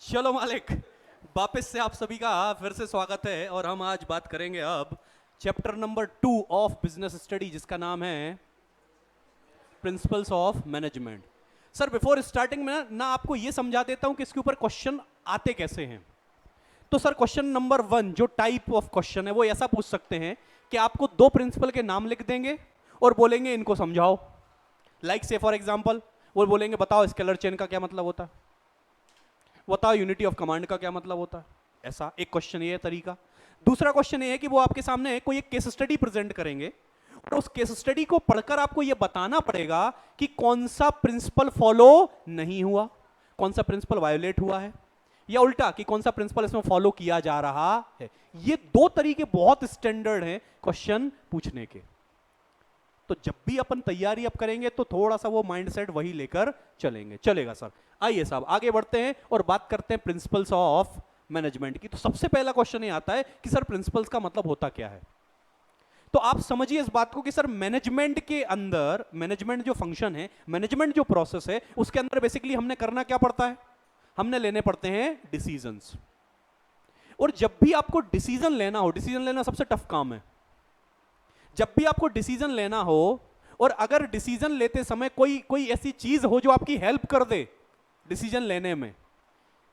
चलो मालिक, वापस से आप सभी का फिर से स्वागत है और हम आज बात करेंगे अब chapter number 2 of business study जिसका नाम है principles of management. Sir before starting में ना आपको ये समझा देता हूं कि इसके ऊपर क्वेश्चन आते कैसे हैं। तो सर क्वेश्चन नंबर 1 जो टाइप ऑफ क्वेश्चन है वो ऐसा पूछ सकते हैं कि आपको दो प्रिंसिपल के नाम लिख देंगे और बोलेंगे इनको समझाओ। लाइक से फॉर एग्जांपल वो बोलेंगे बताओ स्केलर चेन का क्या मतलब होता है, बताओ यूनिटी ऑफ कमांड का क्या मतलब होता है। ऐसा एक क्वेश्चन ये है तरीका। दूसरा क्वेश्चन ये है कि वो आपके सामने कोई एक केस स्टडी प्रेजेंट करेंगे और उस केस स्टडी को पढ़कर आपको ये बताना पड़ेगा कि कौन सा प्रिंसिपल फॉलो नहीं हुआ, कौन सा प्रिंसिपल वायोलेट हुआ है, या उल्टा कि कौन सा प्रिंसिपल इसमें फॉलो किया जा रहा है। ये दो तरीके बहुत स्टैंडर्ड हैं क्वेश्चन पूछने के। तो जब भी अपन तैयारी अब करेंगे तो थोड़ा सा वो माइंडसेट वही लेकर चलेंगे। चलेगा सर। आइए साहब आगे बढ़ते हैं और बात करते हैं प्रिंसिपल्स ऑफ मैनेजमेंट की। तो सबसे पहला क्वेश्चन ये आता है कि सर प्रिंसिपल्स का मतलब होता क्या है। तो आप समझिए इस बात को कि सर मैनेजमेंट के अंदर, मैनेजमेंट जो फंक्शन है, मैनेजमेंट जो प्रोसेस है, उसके अंदर बेसिकली हमने करना क्या पड़ता है, हमने लेने पड़ते हैं डिसीजंस। और जब भी आपको डिसीजन लेना हो, डिसीजन लेना सबसे टफ काम है। जब भी आपको डिसीजन लेना हो और अगर डिसीजन लेते समय कोई कोई ऐसी चीज हो जो आपकी हेल्प कर दे डिसीजन लेने में।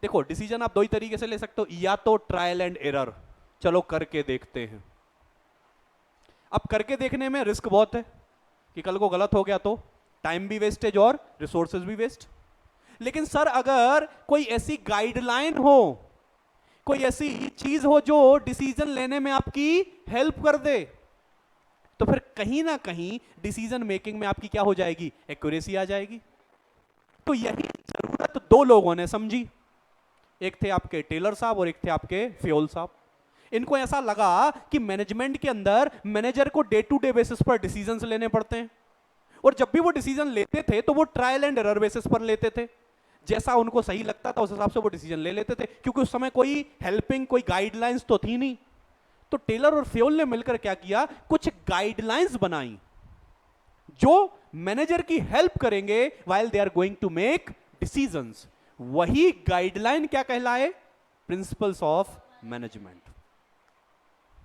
देखो डिसीजन आप दो ही तरीके से ले सकते हो, या तो ट्रायल एंड एरर, चलो करके देखते हैं। अब करके देखने में रिस्क बहुत है कि कल को गलत हो गया तो टाइम भी वेस्टेज और रिसोर्सेज भी वेस्ट। लेकिन सर अगर कोई ऐसी गाइडलाइन हो, कोई ऐसी चीज हो जो डिसीजन लेने में आपकी हेल्प कर दे, तो फिर कहीं ना कहीं डिसीजन मेकिंग में आपकी क्या हो जाएगी, एक्यूरेसी आ जाएगी। तो यही जरूरत दो लोगों ने समझी, एक थे आपके टेलर साहब और एक थे आपके फ्योल साहब। इनको ऐसा लगा कि मैनेजमेंट के अंदर मैनेजर को डे टू डे बेसिस पर डिसीजंस लेने पड़ते हैं और जब भी वो डिसीजन लेते थे तो वो ट्रायल एंड एरर बेसिस पर लेते थे। जैसा उनको सही लगता था उस हिसाब से वो डिसीजन ले लेते थे, क्योंकि उस समय कोई हेल्पिंग, कोई गाइडलाइंस तो थी नहीं। तो टेलर और फ्योल ने मिलकर क्या किया, कुछ गाइडलाइंस बनाई जो मैनेजर की हेल्प करेंगे while they are going to make decisions. वही गाइडलाइन क्या कहलाए, प्रिंसिपल्स ऑफ मैनेजमेंट।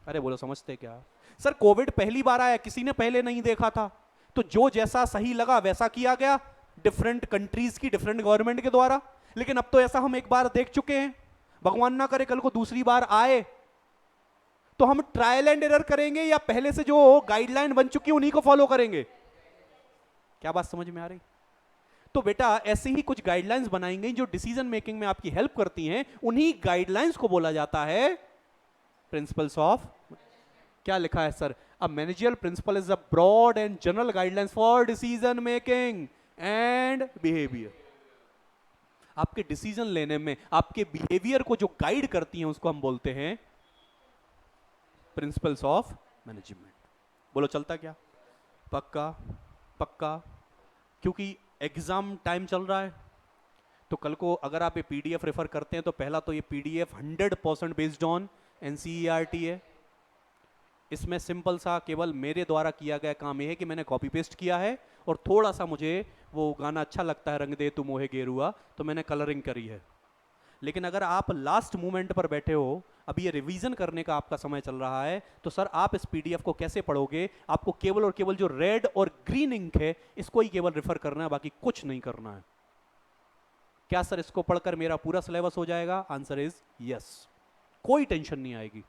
अरे बोलो समझते क्या सर। कोविड पहली बार आया, किसी ने पहले नहीं देखा था, तो जो जैसा सही लगा वैसा किया गया डिफरेंट कंट्रीज की डिफरेंट गवर्नमेंट के द्वारा। लेकिन अब तो ऐसा हम एक बार देख चुके हैं, भगवान ना करे कल को दूसरी बार आए तो हम ट्रायल एंड एरर करेंगे या पहले से जो गाइडलाइन बन चुकी है उन्हीं को फॉलो करेंगे। क्या बात समझ में आ रही। तो बेटा ऐसे ही कुछ गाइडलाइंस बनाई गई जो डिसीजन मेकिंग में आपकी हेल्प करती हैं, उन्हीं गाइडलाइंस को बोला जाता है प्रिंसिपल्स ऑफ। क्या लिखा है sir, a managerial principle is a broad and general guidelines for decision making and behaviour. आपके डिसीजन लेने में आपके बिहेवियर को जो गाइड करती हैं उसको हम बोलते हैं प्रिंसिपल्स ऑफ मैनेजमेंट। बोलो चलता क्या, पक्का पक्का। क्योंकि एग्जाम टाइम चल रहा है तो कल को अगर आप ये पीडीएफ रेफर करते हैं तो पहला तो ये पीडीएफ 100% बेस्ड ऑन एनसीईआरटी है। इसमें सिंपल सा केवल मेरे द्वारा किया गया काम यह है कि मैंने कॉपी पेस्ट किया है और थोड़ा सा मुझे वो गाना अच्छा लगता है रंग दे तू मोहे गेरुआ, तो मैंने कलरिंग करी है। लेकिन अगर आप लास्ट मोमेंट पर बैठे हो, अभी ये रिवीजन करने का आपका समय चल रहा है, तो सर आप इस पीडीएफ को कैसे पढ़ोगे, आपको केवल और केवल जो रेड और ग्रीन इंक है इसको ही केवल रेफर करना है, बाकी कुछ नहीं करना है। क्या सर इसको पढ़कर मेरा पूरा सिलेबस हो जाएगा, आंसर इज यस, कोई टेंशन नहीं आएगी।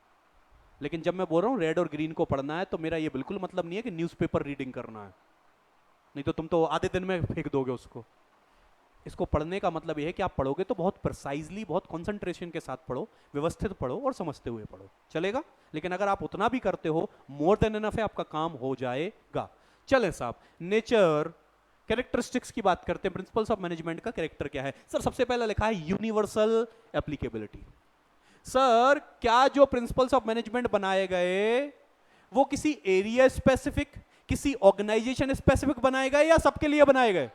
लेकिन जब मैं बोल रहा हूं रेड और ग्रीन को पढ़ना है तो मेरा ये बिल्कुल मतलब नहीं है कि न्यूज़पेपर रीडिंग करना है, नहीं तो तुम तो आधे दिन में फेंक दोगे उसको। इसको पढ़ने का मतलब यह है कि आप पढ़ोगे तो बहुत प्रिसाइजली, बहुत कंसंट्रेशन के साथ पढ़ो, व्यवस्थित पढ़ो और समझते हुए पढ़ो, चलेगा। लेकिन अगर आप उतना भी करते हो मोर देन इनफ है, आपका काम हो जाएगा। चलें साहब, नेचर कैरेक्टरिस्टिक्स की बात करते हैं। प्रिंसिपल्स ऑफ मैनेजमेंट का कैरेक्टर क्या है सर, सबसे पहला लिखा है यूनिवर्सल एप्लीकेबिलिटी। सर क्या जो प्रिंसिपल्स ऑफ मैनेजमेंट बनाए गए वो किसी एरिया स्पेसिफिक, किसी ऑर्गेनाइजेशन स्पेसिफिक बनाए गए या सबके लिए बनाए गए।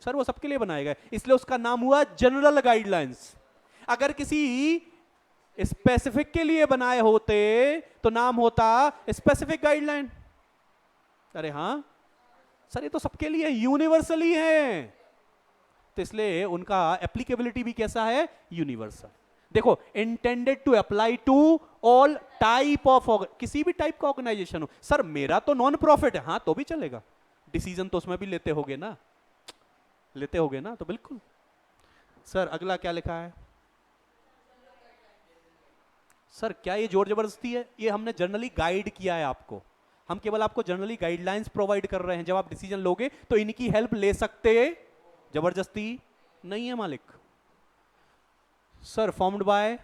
सर वो सबके लिए बनाए गए, इसलिए उसका नाम हुआ जनरल गाइडलाइंस। अगर किसी स्पेसिफिक के लिए बनाए होते तो नाम होता स्पेसिफिक गाइडलाइन। अरे हां सर ये तो सबके लिए यूनिवर्सली है। तो इसलिए उनका एप्लीकेबिलिटी भी कैसा है, यूनिवर्सल। देखो, intended to apply to all type of, किसी भी टाइप का ऑर्गेनाइजेशन हो। सर मेरा तो नॉन प्रॉफिट है, हाँ तो भी चलेगा, डिसीजन तो उसमें भी लेते होगे ना, लेते होगे ना, तो बिल्कुल। सर अगला क्या लिखा है? सर क्या ये जोर जबरदस्ती है? ये हमने जनरली गाइड किया है आपको, हम केवल आपको जनरली गाइडलाइंस प्रोवाइड कर रहे हैं। जब आप डिसीजन लोगे तो इनकी हेल्प ले सकते, जबरदस्ती नहीं है मालिक। सर फॉर्म्ड बाय,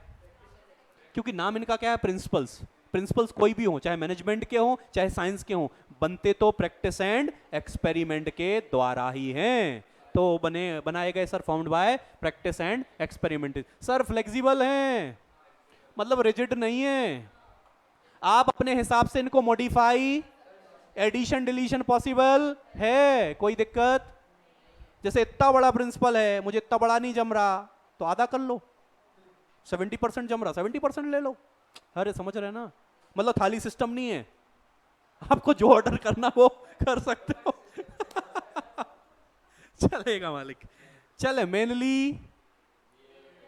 क्योंकि नाम इनका क्या है, प्रिंसिपल्स। प्रिंसिपल्स कोई भी हो, चाहे मैनेजमेंट के हो चाहे साइंस के हो, बनते तो प्रैक्टिस एंड एक्सपेरिमेंट के द्वारा ही हैं, तो बनाए गए sir formed by practice and experiment. Sir flexible हैं, मतलब रिजिड नहीं है, आप अपने हिसाब से इनको मॉडिफाई, एडिशन डिलीशन पॉसिबल है, कोई दिक्कत। जैसे इतना बड़ा प्रिंसिपल है, मुझे इतना बड़ा नहीं जम रहा तो आधा कर लो, 70% जम रहा 70% ले लो। अरे समझ रहे ना, मतलब थाली सिस्टम नहीं है, आपको जो ऑर्डर करना वो कर सकते हो। चलेगा मालिक। चले, मेनली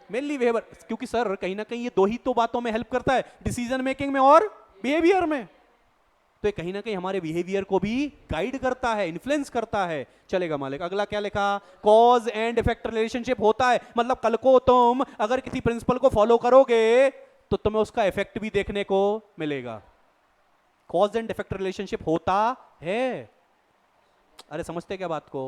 बिहेवियर, क्योंकि सर कहीं ना कहीं ये दो ही तो बातों में हेल्प करता है, डिसीजन मेकिंग में और बिहेवियर में, तो ये कहीं ना कहीं हमारे बिहेवियर को भी गाइड करता है, इन्फ्लुएंस करता है। चलेगा मालिक। अगला क्या लिखा? कॉज एंड इफेक्ट रिलेशनशिप होता है, मतलब कल को तुम अगर किसी प्रिंसिपल को फॉलो करोगे तो तुम्हें उसका इफेक्ट भी देखने को मिलेगा। कॉज एंड इफेक्ट रिलेशनशिप होता है। अरे समझते क्या बात को?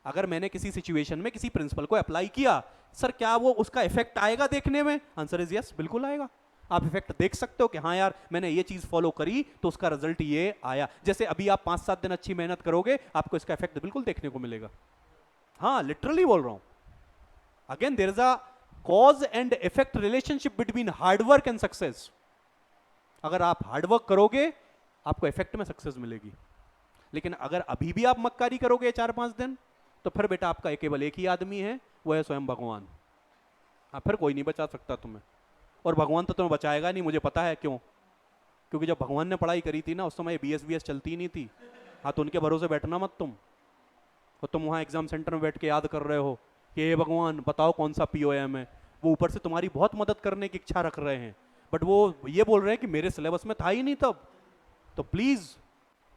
अगर मैंने किसी सिचुएशन में किसी प्रिंसिपल को अप्लाई किया, सर क्या वो उसका इफेक्ट आएगा देखने में? आंसर इज यस, बिल्कुल आएगा। आप इफेक्ट देख सकते हो कि हाँ यार मैंने ये चीज फॉलो करी तो उसका रिजल्ट ये आया। जैसे अभी आप 5-7 दिन अच्छी मेहनत करोगे, आपको इसका इफेक्ट बिल्कुल देखने को मिलेगा। हाँ लिटरली बोल रहा हूं। Again there is a cause and effect relationship between hard work and success. अगर आप हार्डवर्क करोगे आपको इफेक्ट में सक्सेस मिलेगी, लेकिन अगर अभी भी आप मक्कारी करोगे 4-5 दिन, तो फिर बेटा आपका केवल एक ही आदमी है, वो है स्वयं भगवान। फिर कोई नहीं बचा सकता तुम्हें, और भगवान तो तुम्हें बचाएगा नहीं, मुझे पता है क्यों। क्योंकि जब भगवान ने पढ़ाई करी थी ना, उस समय BS चलती नहीं थी। हाँ तो उनके भरोसे बैठना मत तुम, और तुम वहाँ एग्जाम सेंटर में बैठ के याद कर रहे हो कि हे भगवान बताओ कौन सा POM है। वो ऊपर से तुम्हारी बहुत मदद करने की इच्छा रख रहे हैं, बट वो ये बोल रहे हैं कि मेरे सिलेबस में था ही नहीं तब, तो प्लीज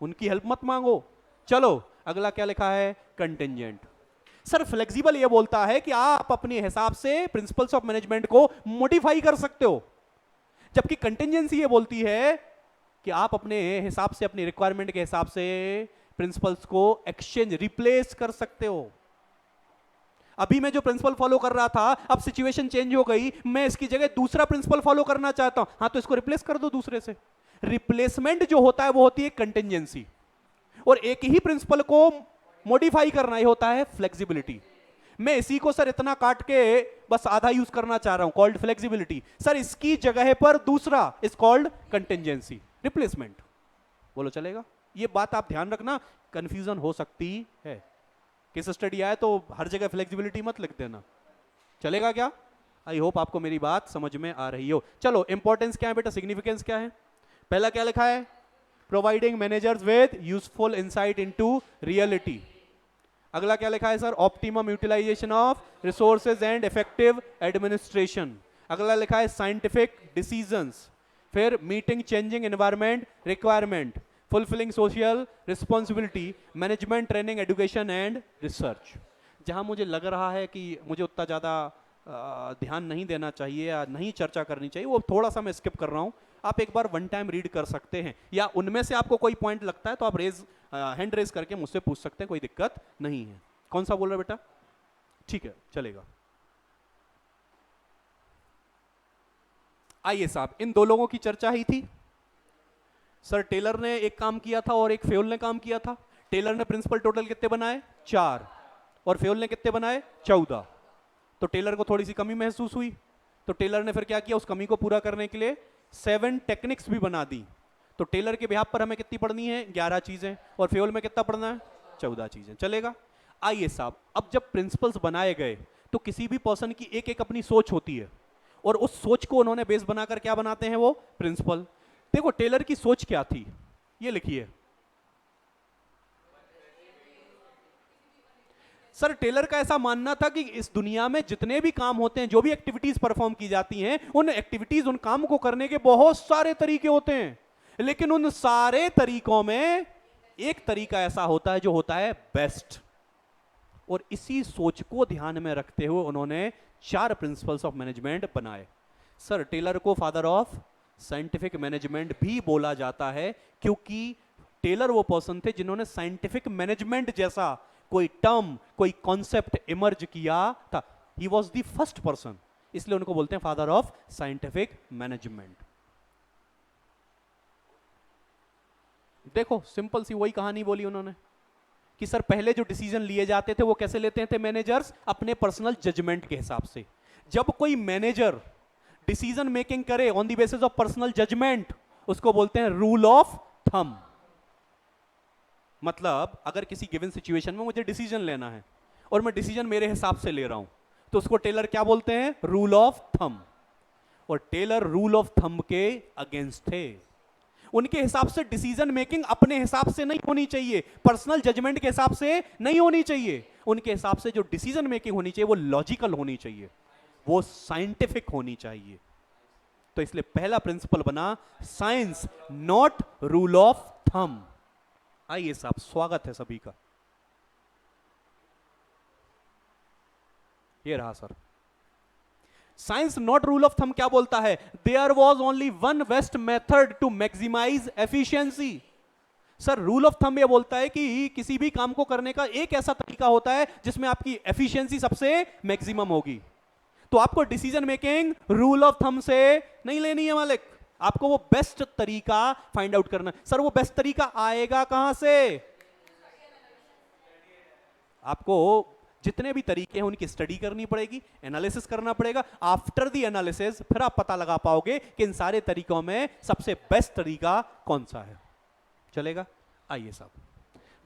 उनकी हेल्प मत मांगो। चलो अगला क्या लिखा है? कंटिंजेंट। सर फ्लेक्सिबल ये बोलता है कि आप अपने हिसाब से प्रिंसिपल्स ऑफ मैनेजमेंट को मॉडिफाई कर सकते हो, जबकि कंटिंजेंसी ये बोलती है कि आप अपने हिसाब से, अपनी रिक्वायरमेंट के हिसाब से प्रिंसिपल्स को एक्सचेंज, रिप्लेस कर सकते हो। अभी मैं जो प्रिंसिपल फॉलो कर रहा था, अब सिचुएशन चेंज हो गई, मैं इसकी जगह दूसरा प्रिंसिपल फॉलो करना चाहता हूं, हाँ तो इसको रिप्लेस कर दो दूसरे से। रिप्लेसमेंट जो होता है वो होती है कंटिंजेंसी, और एक ही प्रिंसिपल को मॉडिफाई करना ही होता है फ्लेक्सिबिलिटी। मैं इसी को सर इतना काट के बस आधा यूज करना चाह रहा हूं, कॉल्ड फ्लेक्सिबिलिटी। सर इसकी जगह पर दूसरा इज कॉल्ड कंटिंजेंसी, रिप्लेसमेंट। बोलो चलेगा? ये बात आप ध्यान रखना, कंफ्यूजन हो सकती है। केस स्टडी आए तो हर जगह फ्लेक्सिबिलिटी मत लिख देना, चलेगा क्या? आई होप आपको मेरी बात समझ में आ रही हो। चलो इंपॉर्टेंस क्या है बेटा, सिग्निफिकेंस क्या है? पहला क्या लिखा है? Providing managers with useful insight into reality. अगला क्या लिखा है sir? Optimum utilisation of resources and effective administration. अगला लिखा है साइंटिफिक डिसीजंस। फिर meeting changing environment requirement, fulfilling social responsibility, management training education and research. जहां मुझे लग रहा है कि मुझे उतना ज़्यादा ध्यान नहीं देना चाहिए या नहीं चर्चा करनी चाहिए, वो थोड़ा सा मैं स्किप कर रहा हूँ। आप एक बार वन टाइम रीड कर सकते हैं, या उनमें से आपको कोई पॉइंट लगता है तो आप हैंड रेज करके मुझसे पूछ सकते हैं, कोई दिक्कत नहीं है। कौन सा बोल रहे बेटा? ठीक है चलेगा। आइए साहब, इन दो लोगों की चर्चा ही थी। सर टेलर ने एक काम किया था और एक फेयोल ने काम किया था। टेलर ने प्रिंसिपल टोटल कितने बनाए? 4, और फेयोल ने कितने बनाए? 14। तो टेलर को थोड़ी सी कमी महसूस हुई, तो टेलर ने फिर क्या किया, उस कमी को पूरा करने के लिए 7 टेक्निक्स भी बना दी। तो टेलर के बिहाफ पर हमें कितनी पढ़नी है? 11 चीजें, और फेयोल में कितना पढ़ना है? 14 चीजें। चलेगा? आइए साहब, अब जब प्रिंसिपल्स बनाए गए तो किसी भी पर्सन की एक एक अपनी सोच होती है, और उस सोच को उन्होंने बेस बनाकर क्या बनाते हैं? वो प्रिंसिपल। देखो टेलर की सोच क्या थी, ये लिखिए। सर टेलर का ऐसा मानना था कि इस दुनिया में जितने भी काम होते हैं, जो भी एक्टिविटीज परफॉर्म की जाती हैं, उन एक्टिविटीज, उन काम को करने के बहुत सारे तरीके होते हैं, लेकिन उन सारे तरीकों में एक तरीका ऐसा होता है जो होता है बेस्ट। और इसी सोच को ध्यान में रखते हुए उन्होंने 4 प्रिंसिपल्स ऑफ मैनेजमेंट बनाए। सर टेलर को फादर ऑफ साइंटिफिक मैनेजमेंट भी बोला जाता है, क्योंकि टेलर वो पर्सन थे जिन्होंने साइंटिफिक मैनेजमेंट जैसा कोई टर्म, कोई कॉन्सेप्ट इमर्ज किया था। He was the first person, इसलिए उनको बोलते हैं फादर ऑफ साइंटिफिक मैनेजमेंट। देखो सिंपल सी वही कहानी बोली उन्होंने कि सर पहले जो डिसीजन लिए जाते थे वो कैसे लेते थे मैनेजर्स? अपने पर्सनल जजमेंट के हिसाब से। जब कोई मैनेजर डिसीजन मेकिंग करे on the basis of personal judgement, उसको बोलते हैं रूल ऑफ थंब। मतलब अगर किसी गिवन सिचुएशन में मुझे डिसीजन लेना है और मैं डिसीजन मेरे हिसाब से ले रहा हूं, तो उसको टेलर क्या बोलते हैं? Rule of thumb. और टेलर रूल ऑफ थंब के अगेंस्ट थे। उनके हिसाब से डिसीजन मेकिंग अपने हिसाब से नहीं होनी चाहिए, पर्सनल जजमेंट के हिसाब से नहीं होनी चाहिए। उनके हिसाब से जो डिसीजन मेकिंग होनी चाहिए वो लॉजिकल होनी चाहिए, वो साइंटिफिक होनी चाहिए। तो इसलिए पहला प्रिंसिपल बना science not rule of thumb. आइए साहब, स्वागत है सभी का। ये रहा sir. Science not rule of thumb क्या बोलता है? There was only one best method to maximise efficiency. Sir rule of thumb ये बोलता है कि किसी भी काम को करने का एक ऐसा तरीका होता है जिसमें आपकी एफिशिएंसी सबसे मैक्सिमम होगी। तो आपको decision making rule of thumb से नहीं लेनी है मालिक, आपको वो बेस्ट तरीका फाइंड आउट करना। सर वो बेस्ट तरीका आएगा कहां से? आपको जितने भी तरीके हैं उनकी स्टडी करनी पड़ेगी, एनालिसिस करना पड़ेगा। आफ्टर द एनालिसिस फिर आप पता लगा पाओगे कि इन सारे तरीकों में सबसे बेस्ट तरीका कौन सा है। चलेगा? आइए साहब,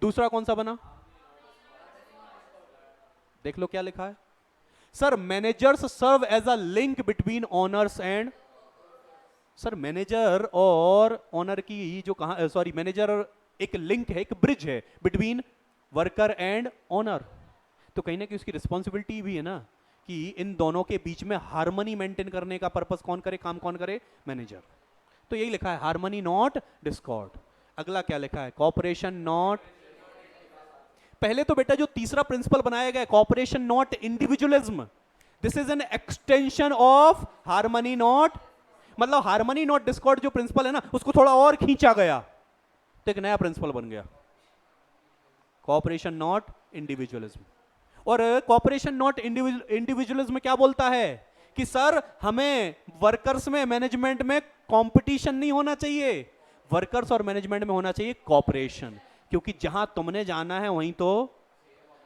दूसरा कौन सा बना? देख लो क्या लिखा है। Sir managers serve as a link between owners and. Sir manager और ओनर की जो कहा, सॉरी मैनेजर एक लिंक है, एक ब्रिज है बिटवीन वर्कर एंड ओनर। तो कहीं ना कहीं उसकी रिस्पॉन्सिबिलिटी भी है ना कि इन दोनों के बीच में हार्मनी मेंटेन करने का पर्पस कौन करे, काम कौन करे? मैनेजर। तो यही लिखा है, हार्मनी नॉट डिस्कॉर्ड। अगला क्या लिखा है? Cooperation not. पहले तो बेटा जो तीसरा प्रिंसिपल बनाया गया, cooperation not individualism, this is an extension of harmony not, मतलब हार्मनी नॉट डिस्कॉर्ड जो प्रिंसिपल है ना, उसको थोड़ा और खींचा गया तो एक नया प्रिंसिपल बन गया, कॉपरेशन नॉट इंडिविजुअलिज्म। और कॉपरेशन नॉट इंडिविजुअलिज्म क्या बोलता है कि सर हमें वर्कर्स में, मैनेजमेंट में कंपटीशन नहीं होना चाहिए, वर्कर्स और मैनेजमेंट में होना चाहिए कॉपरेशन, क्योंकि जहां तुमने जाना है वहीं तो।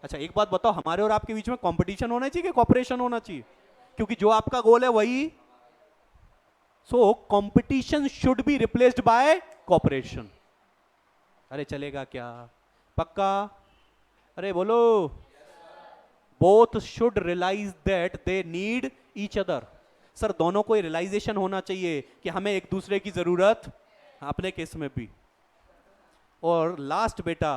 अच्छा एक बात बताओ, हमारे और आपके बीच में कंपटीशन होना चाहिए कि कॉपरेशन होना चाहिए? क्योंकि जो आपका गोल है वही, so competition should be replaced by cooperation. अरे चलेगा क्या? पक्का? अरे बोलो। Both should realise that they need each other. Sir दोनों को रियलाइजेशन होना चाहिए कि हमें एक दूसरे की जरूरत, अपने केस में भी। और लास्ट बेटा,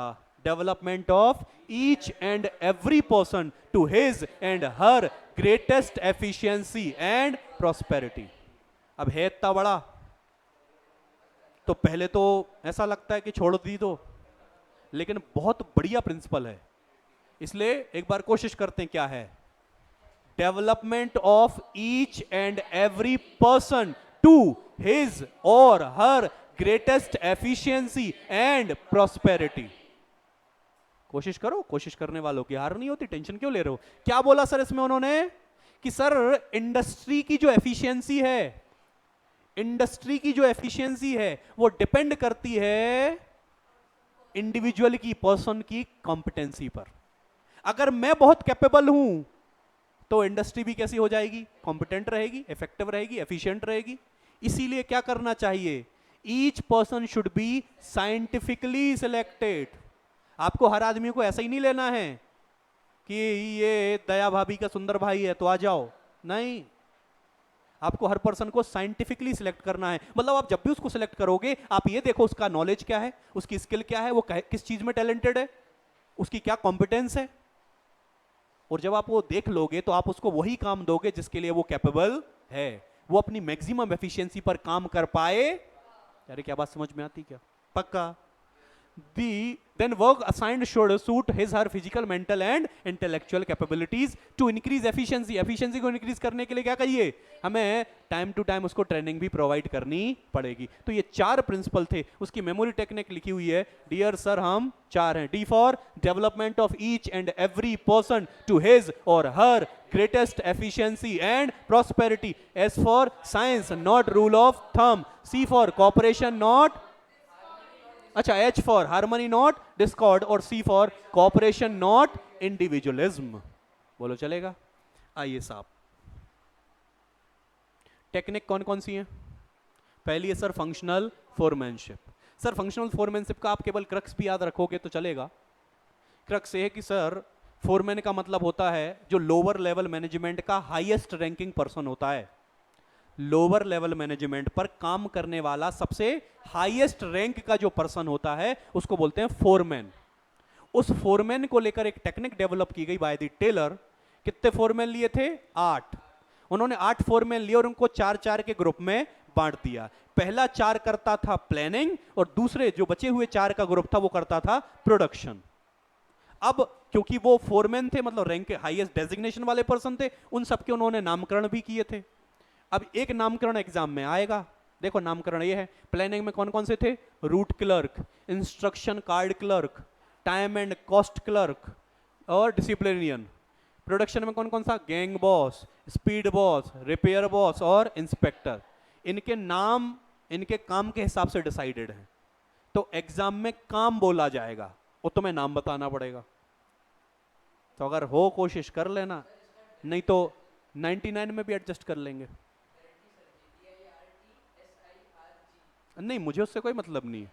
development of each and every person to his and her greatest efficiency and prosperity. अब है इतना बड़ा तो पहले तो ऐसा लगता है कि छोड़ दी तो, लेकिन बहुत बढ़िया प्रिंसिपल है, इसलिए एक बार कोशिश करते हैं। क्या है? Development of each and every person to his और her greatest efficiency and prosperity. कोशिश करो, कोशिश करने वालों की हार नहीं होती, टेंशन क्यों ले रहे हो? क्या बोला सर इसमें उन्होंने कि सर इंडस्ट्री की जो एफिशिएंसी है, इंडस्ट्री की जो एफिशिएंसी है वो डिपेंड करती है इंडिविजुअल की, पर्सन की कॉम्पिटेंसी पर। अगर मैं बहुत कैपेबल हूं तो इंडस्ट्री भी कैसी हो जाएगी? कॉम्पिटेंट रहेगी, इफेक्टिव रहेगी, एफिशिएंट रहेगी। इसीलिए क्या करना चाहिए? Each person should be scientifically selected. आपको हर आदमी को ऐसा ही नहीं लेना है कि ये दया भाभी का सुंदर भाई है तो आ जाओ, नहीं, आपको हर पर्सन को साइंटिफिकली सिलेक्ट करना है। मतलब आप जब भी उसको सिलेक्ट करोगे आप ये देखो उसका नॉलेज क्या है, उसकी स्किल क्या है, वो किस चीज में टैलेंटेड है, उसकी क्या कॉम्पिटेंस है, और जब आप वो देख लोगे तो आप उसको वही काम दोगे जिसके लिए वो कैपेबल है, वो अपनी मैक्सिमम एफिशिएंसी पर काम कर पाए। अरे क्या बात समझ में आती क्या? पक्का। Then work assigned should suit his her physical, mental and intellectual capabilities to increase efficiency. Efficiency को increase करने के लिए क्या करिए? हमें time to time उसको training भी provide करनी पड़ेगी। तो ये 4 principle थे। उसकी memory technique लिखी हुई है। Dear sir, हम 4 हैं। D for development of each and every person to his or her greatest efficiency and prosperity. S for science, not rule of thumb. C for cooperation, not अच्छा, H for harmony not Discord और C for cooperation not individualism. बोलो चलेगा? आइए साहब, technique कौन कौन सी है? पहली है sir functional foremanship. Sir functional foremanship का आप केवल क्रक्स भी याद रखोगे तो चलेगा। क्रक्स ये है कि सर फोरमैन का मतलब होता है जो लोअर लेवल मैनेजमेंट का हाईएस्ट रैंकिंग पर्सन होता है। लोअर लेवल मैनेजमेंट पर काम करने वाला सबसे हाईएस्ट रैंक का जो पर्सन होता है उसको बोलते हैं फोरमैन। उस फोरमैन को लेकर एक टेक्निक डेवलप की गई बाय द टेलर। कितने फोरमैन लिए थे? 8। उन्होंने 8 फोरमैन लिए और उनको 4-4 के ग्रुप में बांट दिया। पहला 4 करता था प्लानिंग और दूसरे जो बचे हुए 4 का ग्रुप था वो करता था प्रोडक्शन। अब क्योंकि वो फोरमैन थे, मतलब रैंक के हाईएस्ट डेजिग्नेशन वाले पर्सन थे, उन सबके उन्होंने नामकरण भी किए थे। अब एक नामकरण एग्जाम में आएगा। देखो नामकरण ये है। प्लानिंग में कौन कौन से थे? Root clerk, instruction card clerk, time and cost clerk और डिसिप्लिनियन। प्रोडक्शन में कौन कौन सा? Gang boss, speed boss, repair boss और इंस्पेक्टर। इनके नाम इनके काम के हिसाब से डिसाइडेड है। तो एग्जाम में काम बोला जाएगा, वो तुम्हें नाम बताना पड़ेगा। तो अगर हो कोशिश कर लेना, नहीं तो 99 में भी एडजस्ट कर लेंगे। नहीं, मुझे उससे कोई मतलब नहीं।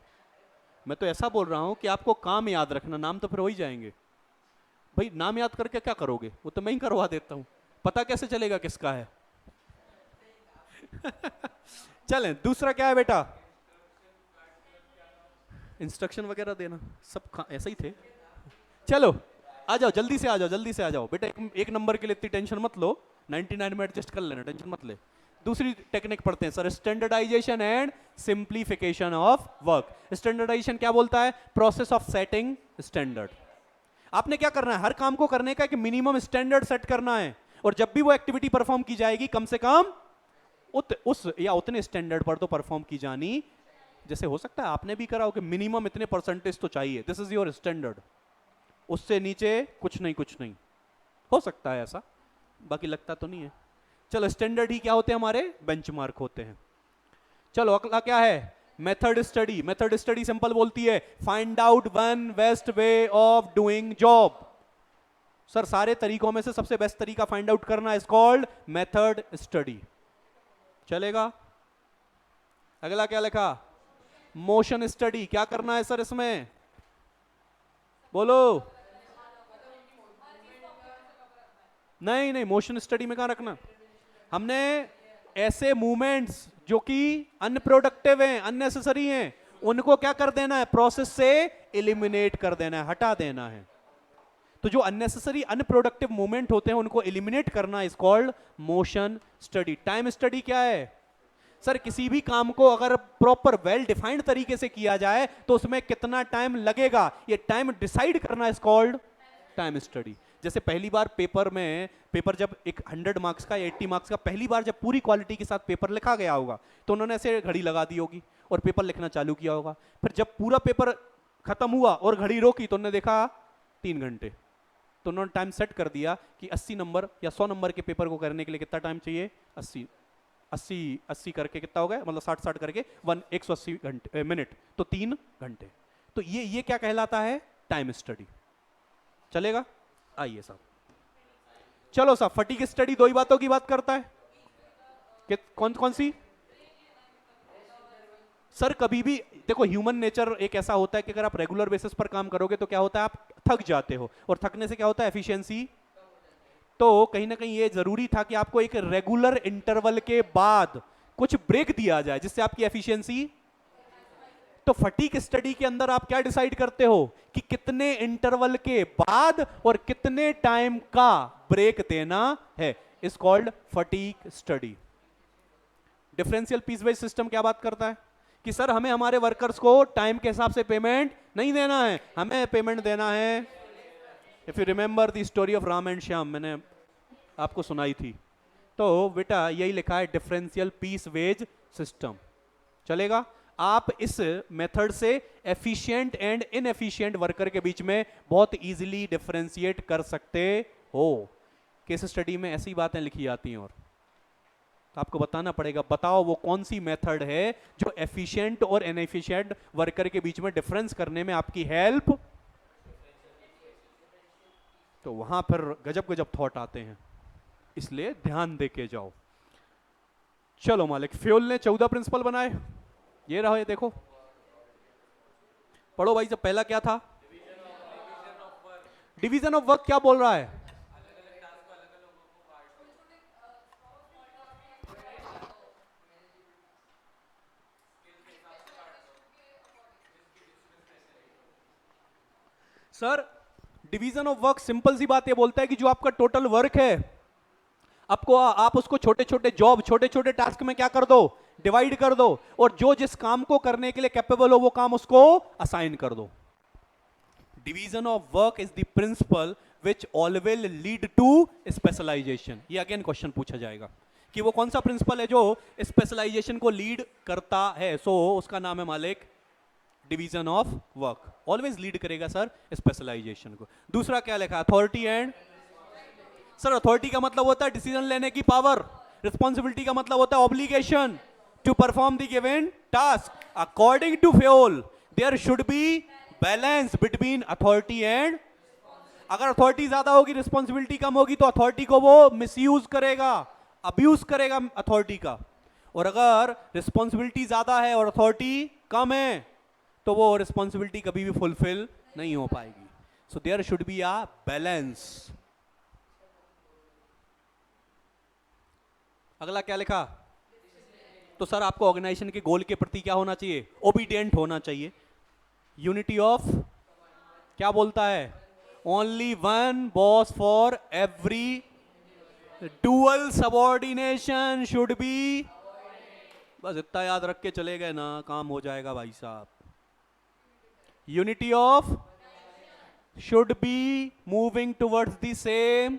मैं तो ऐसा बोल रहा हूं कि आपको काम याद रखना, नाम तो फिर हो ही जाएंगे। भाई नाम याद करके क्या करोगे? वो तो मैं ही करवा देता हूं। पता कैसे चलेगा किसका है? चलें, दूसरा क्या है बेटा? इंस्ट्रक्शन वगैरह देना, सब ऐसे ही थे। चलो आ जाओ, जल्दी से आ जाओ, जल्दी से आ जाओ बेटा। एक नंबर के लिए इतनी टेंशन मत लो, 99 में एडजस्ट कर लेना, टेंशन मत ले। दूसरी टेक्निक पढ़ते हैं sir, standardisation and simplification of work. Standardisation क्या बोलता है? Process of setting standard. आपने क्या करना है? हर काम को करने का एक मिनिमम स्टैंडर्ड सेट करना है, और जब भी वो एक्टिविटी परफॉर्म की जाएगी कम से कम उस या उतने स्टैंडर्ड पर तो परफॉर्म की जानी। जैसे हो सकता है आपने भी करा हो कि मिनिमम इतने परसेंटेज तो चाहिए, दिस इज योर स्टैंडर्ड, उससे नीचे कुछ नहीं। हो सकता है ऐसा, बाकी लगता तो नहीं है। चलो, स्टैंडर्ड ही क्या होते हैं? हमारे बेंचमार्क होते हैं। चलो अगला क्या है? Method study. Method study simple बोलती है find out one best way of doing job. Sir सारे तरीकों में से सबसे बेस्ट तरीका फाइंड आउट करना इज कॉल्ड मेथड स्टडी। चलेगा? अगला क्या लिखा? Motion study. क्या करना है सर इसमें? बोलो। नहीं, मोशन स्टडी में कहां रखना? हमने ऐसे मूवमेंट्स जो कि अनप्रोडक्टिव हैं, अननेसेसरी हैं, उनको क्या कर देना है? प्रोसेस से एलिमिनेट कर देना है, हटा देना है। तो जो अननेसेसरी अनप्रोडक्टिव मूवमेंट होते हैं उनको एलिमिनेट करना is called motion study. Time study क्या है? सर किसी भी काम को अगर प्रॉपर वेल डिफाइंड तरीके से किया जाए तो उसमें कितना टाइम लगेगा, ये टाइम डिसाइड करना इज कॉल्ड टाइम स्टडी। जैसे पहली बार पेपर जब एक 100 मार्क्स का या 80 मार्क्स का पहली बार जब पूरी क्वालिटी के साथ पेपर लिखा गया होगा तो उन्होंने ऐसे घड़ी लगा दी होगी और पेपर लिखना चालू किया होगा। फिर जब पूरा पेपर खत्म हुआ और घड़ी रोकी तो उन्होंने देखा 3 घंटे। तो उन्होंने टाइम सेट कर दिया कि 80 नंबर या 100 नंबर के पेपर को करने के लिए कितना टाइम चाहिए? 80 करके कितना हो गया? मतलब 60 करके 180 घंटे मिनट, तो 3 घंटे। तो ये क्या कहलाता है? Time study. चलेगा? आइए साहब, चलो साहब, फटीग स्टडी 2 ही बातों की बात करता है कि कौन कौन सी? सर कभी भी देखो, ह्यूमन नेचर एक ऐसा होता है कि अगर आप रेगुलर बेसिस पर काम करोगे तो क्या होता है? आप थक जाते हो, और थकने से क्या होता है? एफिशिएंसी। तो कहीं ना कहीं ये जरूरी था कि आपको एक रेगुलर इंटरवल के बाद कुछ ब्रेक दिया जाए जिससे आपकी एफिशिएंसी। तो फटीग स्टडी के अंदर आप क्या डिसाइड करते हो कि कितने इंटरवल के बाद और कितने टाइम का ब्रेक देना है, is called fatigue study. Differential piece wise system क्या बात करता है कि सर हमें हमारे वर्कर्स को टाइम के हिसाब से पेमेंट नहीं देना है, हमें पेमेंट देना है। If you remember the story of Ram and Shyam, मैंने आपको सुनाई थी, तो बेटा यही लिखा है डिफरेंशियल पीस वेज सिस्टम। चलेगा? आप इस मेथड से एफिशिएंट एंड इनएफिशिएंट वर्कर के बीच में बहुत इजीली डिफरेंशिएट कर सकते हो। केस स्टडी में ऐसी बातें लिखी जाती हैं, और तो आपको बताना पड़ेगा, बताओ वो कौन सी मेथड है जो एफिशिएंट और इनएफिशिएंट वर्कर के बीच में डिफरेंस करने में आपकी हेल्प। तो वहां फिर गजब गजब थॉट आते हैं, इसलिए ध्यान दे के जाओ। चलो मालिक, फ्यूल ने 14 प्रिंसिपल बनाए, ये रहो, ये देखो, पढ़ो भाई। जब पहला क्या था? Division of work. क्या बोल रहा है? Sir division of work simple सी बात ये बोलता है कि जो आपका टोटल वर्क है, आपको आप उसको छोटे छोटे जॉब, छोटे छोटे टास्क में क्या कर दो, डिवाइड कर दो, और जो जिस काम को करने के लिए कैपेबल हो वो काम उसको असाइन कर दो। Division of work is the principle which always lead to specialisation. ये अगेन क्वेश्चन पूछा जाएगा कि वो कौन सा प्रिंसिपल है जो स्पेशलाइजेशन को लीड करता है। सो उसका नाम है मालिक division of work. Always lead करेगा सर स्पेशलाइजेशन को। दूसरा क्या लिखा? Authority and. सर अथॉरिटी का मतलब होता है डिसीजन लेने की पावर, रिस्पॉन्सिबिलिटी का मतलब होता है obligation to perform the given task according to fuel. There should be balance between authority and. अगर अथॉरिटी ज्यादा होगी, रिस्पॉन्सिबिलिटी कम होगी, तो अथॉरिटी को वो मिसयूज करेगा, अब्यूज करेगा अथॉरिटी का। और अगर रिस्पॉन्सिबिलिटी ज्यादा है और अथॉरिटी कम है, तो वो रिस्पॉन्सिबिलिटी कभी भी फुलफिल नहीं हो पाएगी। So there should be a balance. अगला क्या लिखा? तो सर आपको ऑर्गेनाइजेशन के गोल के प्रति क्या होना चाहिए? ओबीडियंट होना चाहिए। यूनिटी ऑफ क्या बोलता है? Only one boss for every. Dual subordination should be. बस इतना याद रख के चले गए ना, काम हो जाएगा भाई साहब। Unity of should be moving towards the same.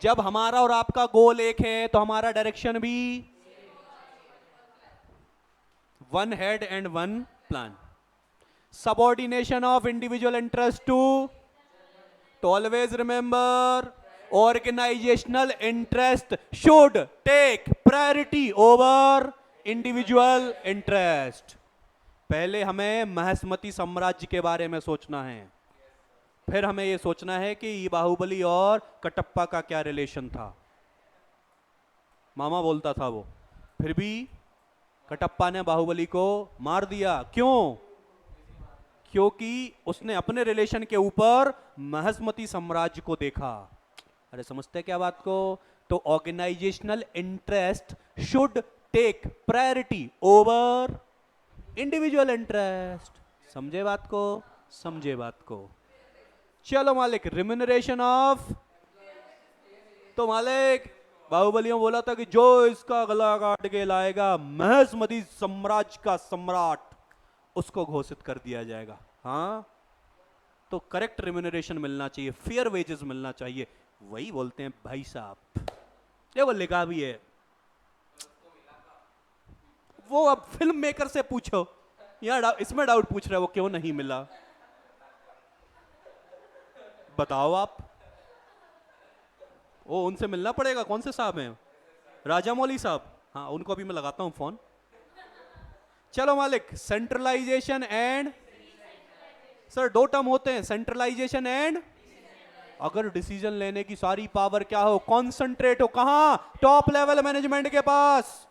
जब हमारा और आपका गोल एक है तो हमारा डायरेक्शन भी one head and one plan. Subordination of individual interest to always remember organisational interest should take priority over individual interest. पहले हमें महेश्मती साम्राज्य के बारे में सोचना है, फिर हमें यह सोचना है कि बाहुबली और कटप्पा का क्या रिलेशन था। मामा बोलता था वो, फिर भी कटप्पा ने बाहुबली को मार दिया। क्यों? क्योंकि उसने अपने रिलेशन के ऊपर महेश्मती साम्राज्य को देखा। अरे समझते क्या बात को? तो organisational interest should take priority over individual interest. समझे बात को? समझे बात को। चलो मालिक, रिम्यूनरेशन ऑफ। तो मालिक बाहुबलियों बोला था कि जो इसका गला काट के लाएगा महेश्मती साम्राज्य का सम्राट, उसको घोषित कर दिया जाएगा। हाँ, तो करेक्ट रिम्यूनरेशन मिलना चाहिए, फेयर वेजेस मिलना चाहिए। वही बोलते हैं भाई साहब, ये वो लिखा भी है। वो अब फिल्म मेकर से पूछो, यहाँ इसमें डाउट पूछ रहे हो, वो क्यों नहीं मिला? बताओ आप। ओ, उनसे मिलना पड़ेगा। कौन से साहब हैं? राजा मौली साहब। हाँ, उनको अभी मैं लगाता हूं फोन। चलो मालिक, सेंट्रलाइजेशन एंड। सर दो टर्म होते हैं, सेंट्रलाइजेशन एंड। अगर डिसीजन लेने की सारी पावर क्या हो, कॉन्सेंट्रेट हो, कहां? टॉप लेवल मैनेजमेंट के पास,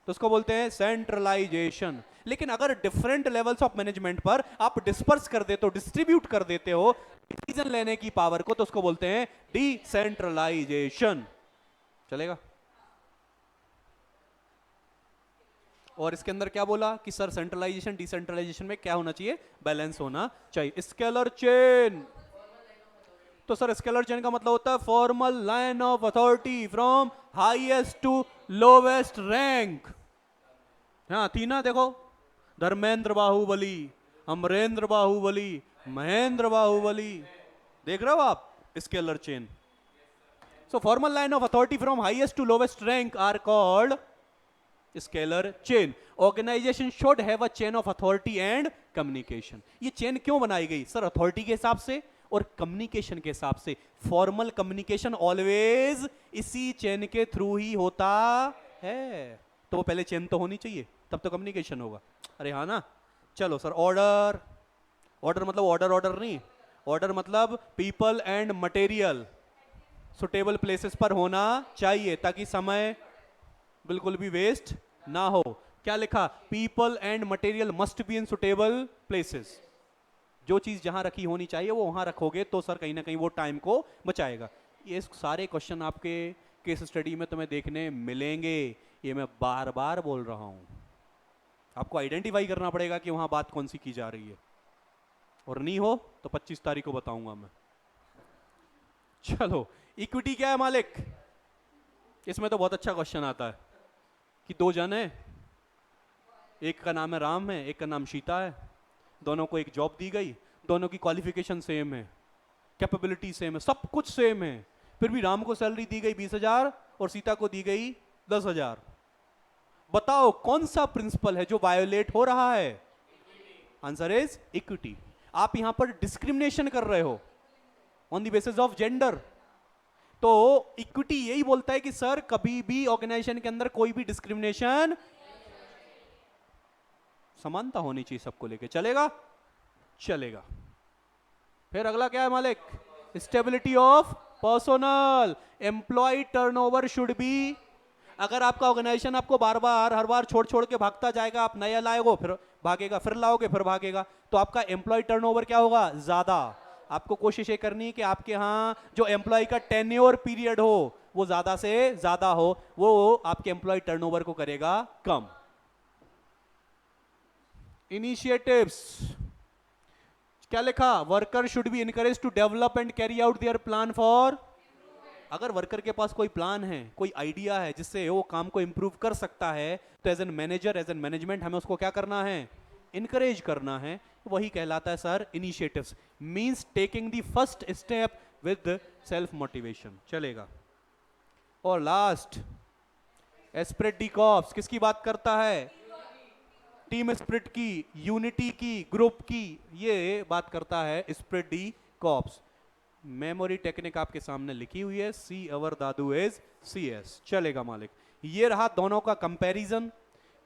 तो उसको बोलते हैं सेंट्रलाइजेशन। लेकिन अगर डिफरेंट लेवल्स ऑफ मैनेजमेंट पर आप डिस्पर्स कर देते हो, डिस्ट्रीब्यूट कर देते हो डिसीजन लेने की पावर को, तो उसको बोलते हैं डिसेंट्रलाइजेशन। चलेगा? और इसके अंदर क्या बोला कि सर सेंट्रलाइजेशन डिसेंट्रलाइजेशन में क्या होना चाहिए, बैलेंस होना चाहिए। स्केलर चेन, तो सर स्केलर चेन का मतलब होता है formal line of authority from highest to lowest rank. हाँ तीना देखो, धर्मेंद्र बाहुबली, अमरेंद्र बाहुबली, महेंद्र बाहुबली, देख रहे हो आप scalar chain. So formal line of authority from highest to lowest rank are called scalar chain. Organisation should have a chain of authority and communication. ये chain क्यों बनाई गई सर, अथॉरिटी के हिसाब से और कम्युनिकेशन के हिसाब से। फॉर्मल कम्युनिकेशन ऑलवेज इसी चेन के थ्रू ही होता है, तो वो पहले चेन तो होनी चाहिए तब तो कम्युनिकेशन होगा। अरे हाँ ना, चलो सर ऑर्डर, ऑर्डर मतलब ऑर्डर ऑर्डर नहीं, ऑर्डर मतलब people and material suitable places पर होना चाहिए ताकि समय बिल्कुल भी वेस्ट ना हो। क्या लिखा, people and material must be in suitable places. जो चीज जहां रखी होनी चाहिए वो वहां रखोगे तो सर कहीं ना कहीं वो टाइम को बचाएगा। ये सारे क्वेश्चन आपके केस स्टडी में तुम्हें देखने मिलेंगे, ये मैं बार बार बोल रहा हूं। आपको आइडेंटिफाई करना पड़ेगा कि वहां बात कौन सी की जा रही है, और नहीं हो तो 25 तारीख को बताऊंगा मैं। चलो इक्विटी क्या है मालिक, इसमें तो बहुत अच्छा क्वेश्चन आता है कि दो जन है, एक का नाम है राम है, एक का नाम सीता है, दोनों को एक जॉब दी गई, दोनों की क्वालिफिकेशन सेम है, कैपेबिलिटी सेम है, सब कुछ सेम है, फिर भी राम को सैलरी दी गई 20,000 और सीता को दी गई 10,000। बताओ कौन सा प्रिंसिपल है जो वायोलेट हो रहा है? Answer is equity. आप यहां पर डिस्क्रिमिनेशन कर रहे हो on the basis of gender. तो इक्विटी यही बोलता है कि सर कभी भी ऑर्गेनाइजेशन के अंदर कोई भी डिस्क्रिमिनेशन, समानता होनी चाहिए सबको लेके, चलेगा? चलेगा। फिर अगला क्या है मालिक, stability of personnel, employ turnover should be. अगर आपका ऑर्गेनाइजेशन आपको बार बार हर बार छोड़ छोड़ के भागता जाएगा, आप नया लाओगे फिर भागेगा, फिर लाओगे फिर भागेगा, तो आपका एम्प्लॉय टर्नओवर क्या होगा, ज्यादा। आपको कोशिश ये करनी है कि आपके यहाँ जो एम्प्लॉय का टेन्योर पीरियड हो वो ज्यादा से ज्यादा हो, वो आपके एम्प्लॉय टर्नओवर को करेगा कम। इनिशिएटिव्स क्या लिखा, worker should be encourage to develop and carry out their plan for. अगर वर्कर के पास कोई प्लान है, कोई आइडिया है जिससे वो काम को इंप्रूव कर सकता है, तो as an manager, as an management हमें उसको क्या करना है, इनकरेज करना है। वही कहलाता है sir initiatives, means taking the first step with self motivation. चलेगा। और लास्ट एस्पिरिट डी कॉर्प्स किसकी बात करता है, टीम स्पिरिट की, यूनिटी की, ग्रुप की, ये बात करता है spirit D corps. Memory technique आपके सामने लिखी हुई है, सी अवर दादू इज सी एस। चलेगा मालिक। ये रहा दोनों का कंपैरिजन।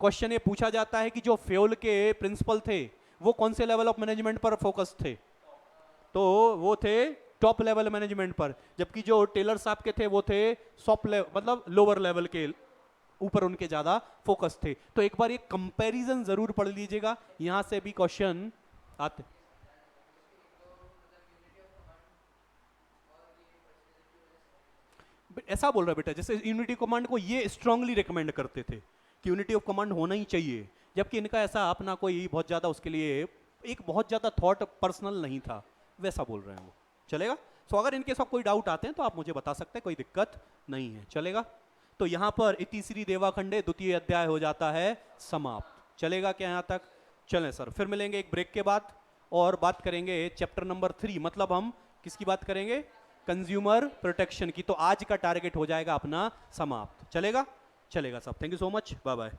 क्वेश्चन ये पूछा जाता है कि जो फ्यूल के प्रिंसिपल थे वो कौन से लेवल ऑफ मैनेजमेंट पर फोकस थे, तो वो थे टॉप लेवल मैनेजमेंट पर, जबकि जो टेलर साहब के थे वो थे सॉफ्ट लेवल मतलब लोअर लेवल के ऊपर उनके ज्यादा फोकस थे। तो एक बार ये कंपैरिजन जरूर पढ़ लीजिएगा, यहां से भी क्वेश्चन आते। ऐसा बोल रहा है बेटा, जैसे यूनिटी कमांड को ये स्ट्रांगली रिकमेंड करते थे कि यूनिटी ऑफ कमांड होना ही चाहिए, जबकि इनका ऐसा अपना कोई बहुत ज्यादा उसके लिए एक बहुत ज्यादा थॉट पर्सनल नहीं था, वैसा बोल रहे हैं वो। चलेगा। सो अगर इनके साथ कोई डाउट आते हैं तो आप मुझे बता सकते हैं, कोई दिक्कत नहीं है। चलेगा। तो यहां पर इतिश्री देवाखंडे द्वितीय अध्याय हो जाता है समाप्त। चलेगा क्या यहां तक? चलें सर, फिर मिलेंगे एक ब्रेक के बाद और बात करेंगे चैप्टर नंबर 3, मतलब हम किसकी बात करेंगे, कंज्यूमर प्रोटेक्शन की। तो आज का टारगेट हो जाएगा अपना समाप्त। चलेगा? चलेगा साहब, thank you so much, bye bye.